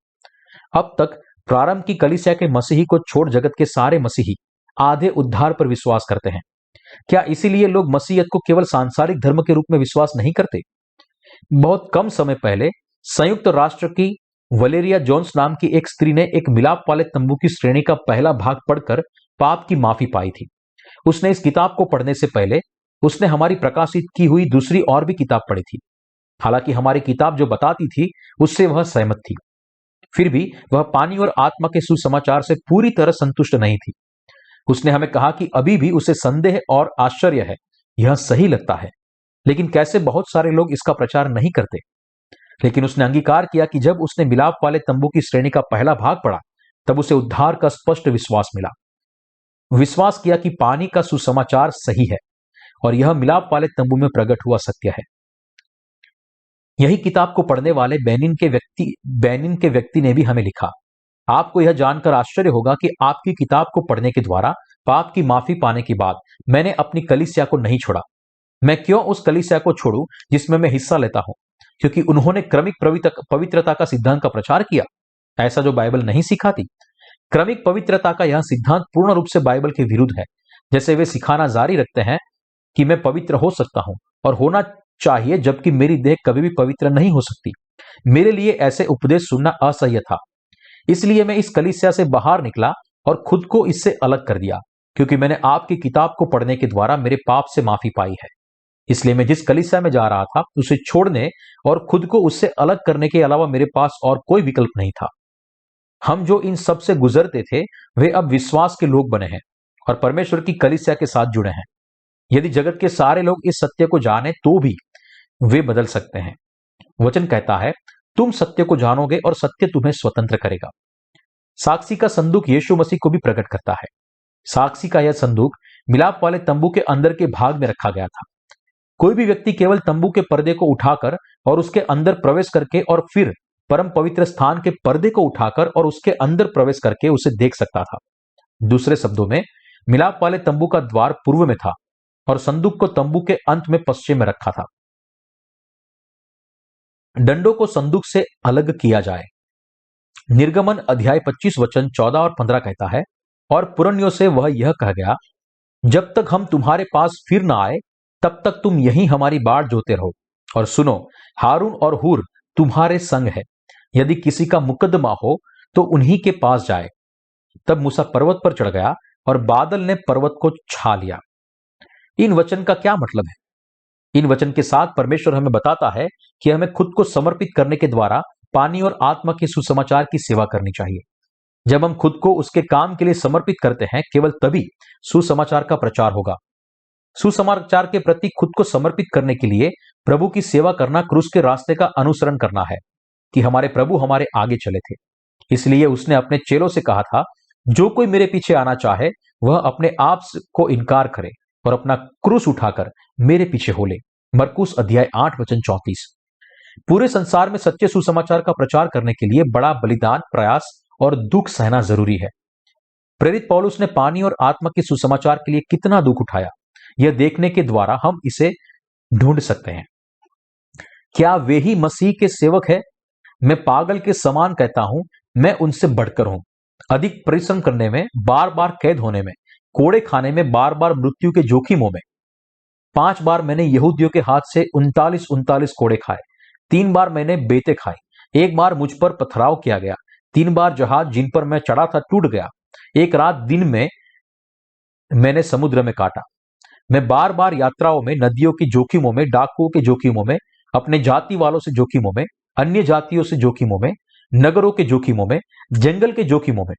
अब तक प्रारंभ की कलीसिया के मसीही को छोड़ जगत के सारे मसीही आधे उद्धार पर विश्वास करते हैं। क्या इसीलिए लोग मसीहत को केवल सांसारिक धर्म के रूप में विश्वास नहीं करते? बहुत कम समय पहले संयुक्त राष्ट्र की वलेरिया जोन्स नाम की एक स्त्री ने एक मिलाप वाले तंबू की श्रेणी का पहला भाग पढ़कर पाप की माफी पाई थी। उसने इस किताब को पढ़ने से पहले उसने हमारी प्रकाशित की हुई दूसरी और भी किताब पढ़ी थी। हालांकि हमारी किताब जो बताती थी उससे वह सहमत थी, फिर भी वह पानी और आत्मा के सुसमाचार से पूरी तरह संतुष्ट नहीं थी। उसने हमें कहा कि अभी भी उसे संदेह और आश्चर्य है, यह सही लगता है, लेकिन कैसे बहुत सारे लोग इसका प्रचार नहीं करते। लेकिन उसने अंगीकार किया कि जब उसने मिलाप वाले तंबू की श्रेणी का पहला भाग पढ़ा, तब उसे उद्धार का स्पष्ट विश्वास मिला। विश्वास किया कि पानी का सुसमाचार सही है और यह मिलाप वाले तंबू में प्रकट हुआ सत्य है। यही किताब को पढ़ने वाले बेनिन के व्यक्ति ने भी हमें लिखा, आपको यह जानकर आश्चर्य होगा कि आपकी किताब को पढ़ने के द्वारा पाप की माफी पाने के बाद मैंने अपनी कलीसिया को नहीं छोड़ा। मैं क्यों उस कलीसिया को छोड़ूं जिसमें मैं हिस्सा लेता हूं? क्योंकि उन्होंने क्रमिक पवित्रता का सिद्धांत का प्रचार किया, ऐसा जो बाइबल नहीं सिखाती। क्रमिक पवित्रता का यह सिद्धांत पूर्ण रूप से बाइबल के विरुद्ध है। जैसे वे सिखाना जारी रखते हैं कि मैं पवित्र हो सकता हूं और होना चाहिए, जबकि मेरी देह कभी भी पवित्र नहीं हो सकती। मेरे लिए ऐसे उपदेश सुनना असह्य था, इसलिए मैं इस कलीसिया से बाहर निकला और खुद को इससे अलग कर दिया, क्योंकि मैंने आपकी किताब को पढ़ने के द्वारा मेरे पाप से माफी पाई है। इसलिए मैं जिस कलीसिया में जा रहा था उसे छोड़ने और खुद को उससे अलग करने के अलावा मेरे पास और कोई विकल्प नहीं था। हम जो इन सब से गुजरते थे वे अब विश्वास के लोग बने हैं और परमेश्वर की कलीसिया के साथ जुड़े हैं। यदि जगत के सारे लोग इस सत्य को जाने तो भी वे बदल सकते हैं। वचन कहता है, तुम सत्य को जानोगे और सत्य तुम्हें स्वतंत्र करेगा। साक्षी का संदूक यीशु मसीह को भी प्रकट करता है। साक्षी का यह संदूक मिलाप वाले तंबू के अंदर के भाग में रखा गया था। कोई भी व्यक्ति केवल तंबू के पर्दे को उठाकर और उसके अंदर प्रवेश करके और फिर परम पवित्र स्थान के पर्दे को उठाकर और उसके अंदर प्रवेश करके उसे देख सकता था। दूसरे शब्दों में, मिलाप वाले तंबू का द्वार पूर्व में था और संदूक को तंबू के अंत में पश्चिम में रखा था। डंडों को संदूक से अलग किया जाए। निर्गमन अध्याय 25 वचन 14 और 15 कहता है, और पुरनियों से वह यह कह गया, जब तक हम तुम्हारे पास फिर ना आए तब तक तुम यहीं हमारी बाढ़ जोते रहो। और सुनो, हारून और हूर तुम्हारे संग है, यदि किसी का मुकदमा हो तो उन्हीं के पास जाए। तब मूसा पर्वत पर चढ़ गया और बादल ने पर्वत को छा लिया। इन वचन का क्या मतलब है? इन वचन के साथ परमेश्वर हमें बताता है कि हमें खुद को समर्पित करने के द्वारा पानी और आत्मा के सुसमाचार की सेवा करनी चाहिए। जब हम खुद को उसके काम के लिए समर्पित करते हैं, केवल तभी सुसमाचार का प्रचार होगा। सुसमाचार के प्रति खुद को समर्पित करने के लिए प्रभु की सेवा करना क्रूस के रास्ते का अनुसरण करना है कि हमारे प्रभु हमारे आगे चले थे। इसलिए उसने अपने चेलों से कहा था, जो कोई मेरे पीछे आना चाहे वह अपने आप को इनकार करे और अपना क्रूस उठाकर मेरे पीछे हो ले। मरकुस अध्याय 8 वचन 34। पूरे संसार में सच्चे सुसमाचार का प्रचार करने के लिए बड़ा बलिदान, प्रयास और दुख सहना जरूरी है। प्रेरित पौलुस ने पानी और आत्मा के सुसमाचार के लिए कितना दुख उठाया, यह देखने के द्वारा हम इसे ढूंढ सकते हैं। क्या वे ही मसीह के सेवक है? मैं पागल के समान कहता हूं, मैं उनसे बढ़कर हूं। अधिक परिश्रम करने में, बार बार कैद होने में, कोड़े खाने में, बार बार मृत्यु के जोखिमों में। 5 बार मैंने यहूदियों के हाथ से 39 कोड़े खाए। 3 बार मैंने बेते खाई। 1 बार मुझ पर पथराव किया गया। 3 बार जहाज जिन पर मैं चढ़ा था टूट गया। 1 रात दिन में मैंने समुद्र में काटा। मैं बार बार यात्राओं में, नदियों के जोखिमों में, डाकुओं के जोखिमों में, अपने जाति वालों से जोखिमों में, अन्य जातियों से जोखिमों में, नगरों के जोखिमों में, जंगल के जोखिमों में,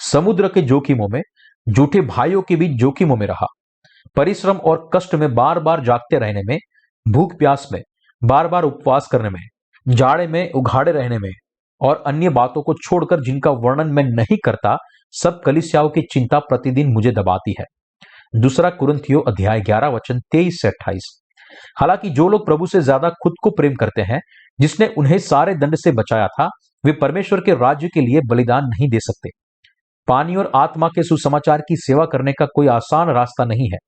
समुद्र के जोखिमों में, झूठे भाइयों के बीच जोखिमों में रहा। परिश्रम और कष्ट में, बार बार जागते रहने में, भूख प्यास में, बार बार उपवास करने में, जाड़े में उघाड़े रहने में और अन्य बातों को छोड़कर जिनका वर्णन मैं नहीं करता, सब कलीसियाओं की चिंता प्रतिदिन मुझे दबाती है। दूसरा कुरिन्थियों अध्याय 11 वचन 23 से 28। हालांकि जो लोग प्रभु से ज्यादा खुद को प्रेम करते हैं, जिसने उन्हें सारे दंड से बचाया था, वे परमेश्वर के राज्य के लिए बलिदान नहीं दे सकते। पानी और आत्मा के सुसमाचार की सेवा करने का कोई आसान रास्ता नहीं है।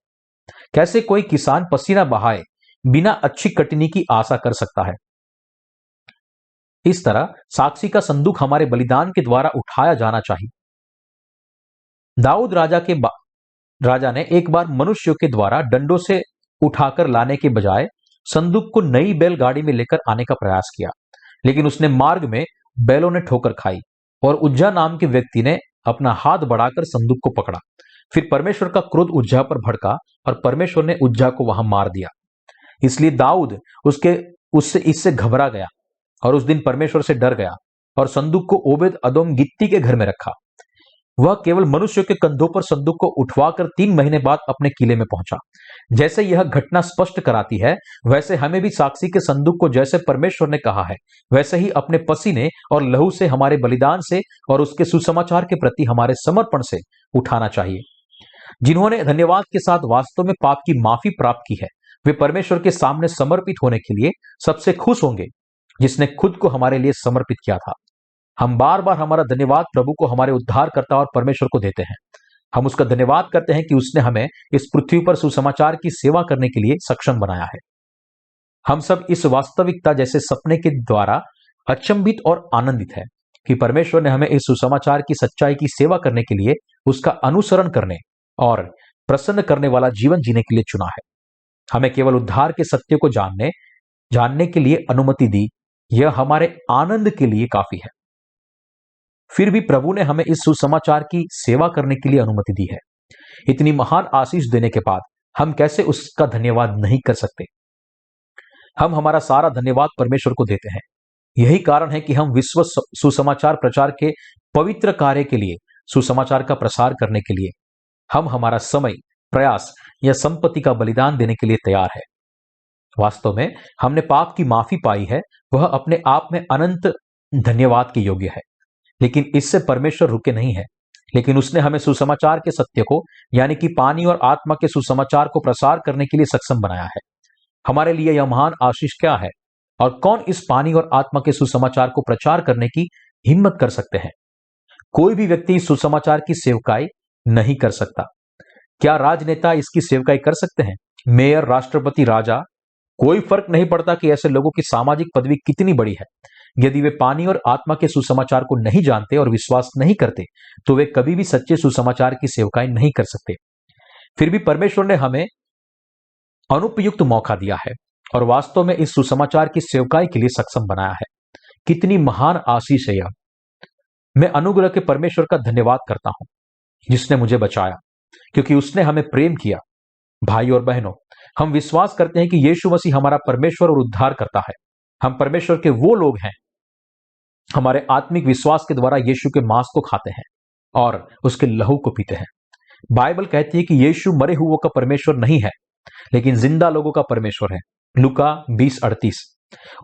कैसे कोई किसान पसीना बहाए बिना अच्छी कटनी की आशा कर सकता है? इस तरह साक्षी का संदूक हमारे बलिदान के द्वारा उठाया जाना चाहिए। दाऊद राजा ने एक बार मनुष्यों के द्वारा डंडों से उठाकर लाने के बजाय संदूक को नई बैलगाड़ी में लेकर आने का प्रयास किया, लेकिन उसने मार्ग में बैलों ने ठोकर खाई और उज्जा नाम के व्यक्ति ने अपना हाथ बढ़ाकर संदूक को पकड़ा। फिर परमेश्वर का क्रोध उज्जा पर भड़का और परमेश्वर ने उज्जा को वहां मार दिया। इसलिए दाऊद उसके उससे इससे घबरा गया और उस दिन परमेश्वर से डर गया और संदूक को ओबेद अदोम गित्ती के घर में रखा। वह केवल मनुष्य के कंधों पर संदूक को उठवाकर 3 महीने बाद अपने किले में पहुंचा। जैसे यह घटना स्पष्ट कराती है, वैसे हमें भी साक्षी के संदूक को जैसे परमेश्वर ने कहा है, वैसे ही अपने पसीने और लहू से, हमारे बलिदान से और उसके सुसमाचार के प्रति हमारे समर्पण से उठाना चाहिए। जिन्होंने धन्यवाद के साथ वास्तव में पाप की माफी प्राप्त की है, वे परमेश्वर के सामने समर्पित होने के लिए सबसे खुश होंगे, जिसने खुद को हमारे लिए समर्पित किया था। हम बार बार हमारा धन्यवाद प्रभु को, हमारे उद्धारकर्ता और परमेश्वर को देते हैं। हम उसका धन्यवाद करते हैं कि उसने हमें इस पृथ्वी पर सुसमाचार की सेवा करने के लिए सक्षम बनाया है। हम सब इस वास्तविकता जैसे सपने के द्वारा अचंभित और आनंदित है कि परमेश्वर ने हमें इस सुसमाचार की सच्चाई की सेवा करने के लिए उसका अनुसरण करने और प्रसन्न करने वाला जीवन जीने के लिए चुना है। हमें केवल उद्धार के सत्य को जानने के लिए अनुमति दी। यह हमारे आनंद के लिए काफी है। फिर भी प्रभु ने हमें इस सुसमाचार की सेवा करने के लिए अनुमति दी है। इतनी महान आशीष देने के बाद हम कैसे उसका धन्यवाद नहीं कर सकते? हम हमारा सारा धन्यवाद परमेश्वर को देते हैं। यही कारण है कि हम विश्व सुसमाचार प्रचार के पवित्र कार्य के लिए, सुसमाचार का प्रसार करने के लिए हम हमारा समय, प्रयास या संपत्ति का बलिदान देने के लिए तैयार है। वास्तव में हमने पाप की माफी पाई है, वह अपने आप में अनंत धन्यवाद के योग्य है। लेकिन इससे परमेश्वर रुके नहीं है, लेकिन उसने हमें सुसमाचार के सत्य को, यानी कि पानी और आत्मा के सुसमाचार को प्रसार करने के लिए सक्षम बनाया है। हमारे लिए यह महान आशीष क्या है और कौन इस पानी और आत्मा के सुसमाचार को प्रचार करने की हिम्मत कर सकते हैं? कोई भी व्यक्ति इस सुसमाचार की सेवकाई नहीं कर सकता। क्या राजनेता इसकी सेवकाई कर सकते हैं? मेयर, राष्ट्रपति, राजा, कोई फर्क नहीं पड़ता कि ऐसे लोगों की सामाजिक पदवी कितनी बड़ी है। यदि वे पानी और आत्मा के सुसमाचार को नहीं जानते और विश्वास नहीं करते, तो वे कभी भी सच्चे सुसमाचार की सेवकाई नहीं कर सकते। फिर भी परमेश्वर ने हमें अनुपयुक्त मौका दिया है और वास्तव में इस सुसमाचार की सेवकाई के लिए सक्षम बनाया है। कितनी महान आशीष है यह! मैं अनुग्रह के परमेश्वर का धन्यवाद करता हूं, जिसने मुझे बचाया, क्योंकि उसने हमें प्रेम किया। भाई और बहनों, हम विश्वास करते हैं कि यीशु मसीह हमारा परमेश्वर और उद्धार करता है। हम परमेश्वर के वो लोग हैं। हमारे आत्मिक विश्वास के द्वारा यीशु के मांस को खाते हैं और उसके लहू को पीते हैं। बाइबल कहती है कि यीशु मरे हुओं का परमेश्वर नहीं है, लेकिन जिंदा लोगों का परमेश्वर है। लूका 20:38।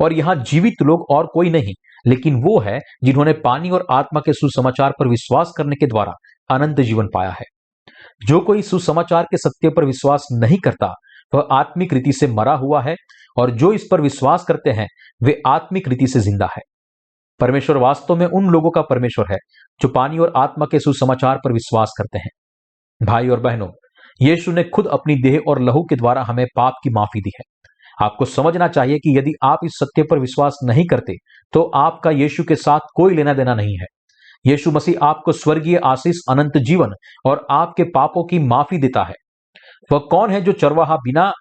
और यहां जीवित लोग और कोई नहीं, लेकिन वो है जिन्होंने पानी और आत्मा के सुसमाचार पर विश्वास करने के द्वारा अनंत जीवन पाया है। जो कोई सुसमाचार के सत्य पर विश्वास नहीं करता, वह आत्मिक रीति से मरा हुआ है, और जो इस पर विश्वास करते हैं वे आत्मिक रीति से जिंदा है। परमेश्वर वास्तव में उन लोगों का परमेश्वर है जो पानी और आत्मा के सुसमाचार पर विश्वास करते हैं। भाई और बहनों, यीशु ने खुद अपनी देह और लहू के द्वारा हमें पाप की माफी दी है। आपको समझना चाहिए कि यदि आप इस सत्य पर विश्वास नहीं करते, तो आपका यीशु के साथ कोई लेना देना नहीं है। यीशु मसीह आपको स्वर्गीय आशीष, अनंत जीवन और आपके पापों की माफी देता है। वह कौन है जो चरवाहा बिना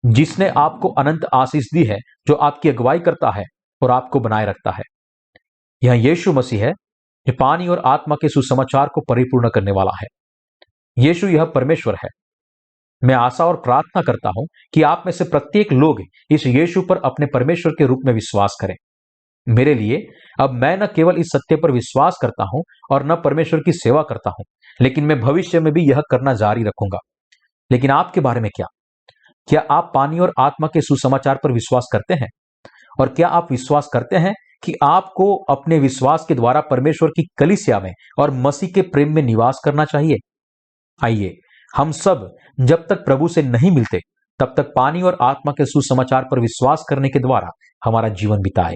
जिसने आपको अनंत आशीष दी है, जो आपकी अगुवाई करता है और आपको बनाए रखता है? यह यीशु मसीह है जो पानी और आत्मा के सुसमाचार को परिपूर्ण करने वाला है। यीशु यह परमेश्वर है। मैं आशा और प्रार्थना करता हूं कि आप में से प्रत्येक लोग इस यीशु पर अपने परमेश्वर के रूप में विश्वास करें। मेरे लिए अब मैं न केवल इस सत्य पर विश्वास करता हूं और न परमेश्वर की सेवा करता हूं, लेकिन मैं भविष्य में भी यह करना जारी रखूंगा। लेकिन आपके बारे में क्या आप पानी और आत्मा के सुसमाचार पर विश्वास करते हैं? और क्या आप विश्वास करते हैं कि आपको अपने विश्वास के द्वारा परमेश्वर की कलीसिया में और मसीह के प्रेम में निवास करना चाहिए? आइए हम सब जब तक प्रभु से नहीं मिलते, तब तक पानी और आत्मा के सुसमाचार पर विश्वास करने के द्वारा हमारा जीवन बिताए।